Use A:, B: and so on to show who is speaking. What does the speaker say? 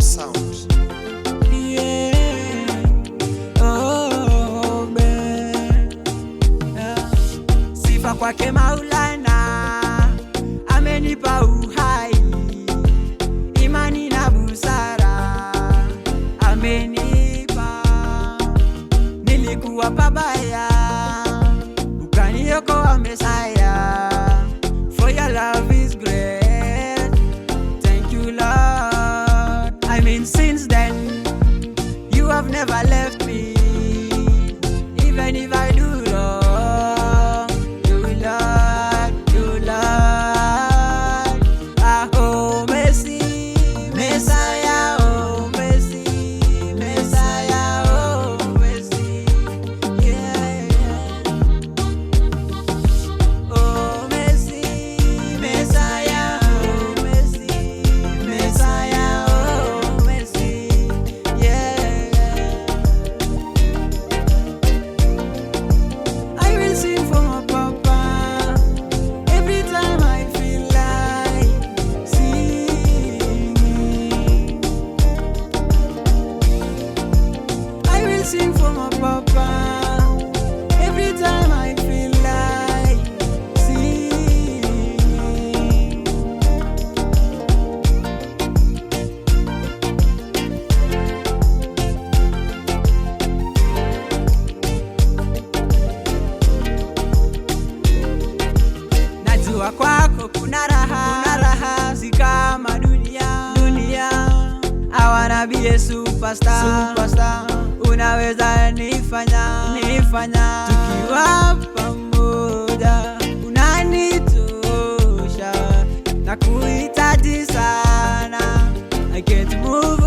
A: sound.
B: Yeah. Oh, man. Yeah. Sifa kwake Maulana, amenipa uhai, imani na busara amenipa. Nilikuwa pabaya, ukaniokoa Mesaya. For your love is great, thank you Lord. I mean since then, you have never left me. Even if I do wrong, you Lord, you Lord. Ah, oh mercy, Messiah, oh mercy, Messiah, oh mercy, yeah, yeah. Oh mercy, Messiah, oh mercy, Messiah, oh mercy, yeah. I will sing for my papa every time I feel like singing. I will sing for my papa every time I feel like singing. Najua kwako kuna raha, si kama dunia. I wanna be a superstar. Unaweza nifanya tukiwa pamoja, unanitosha na kuhitaji sana. I can't move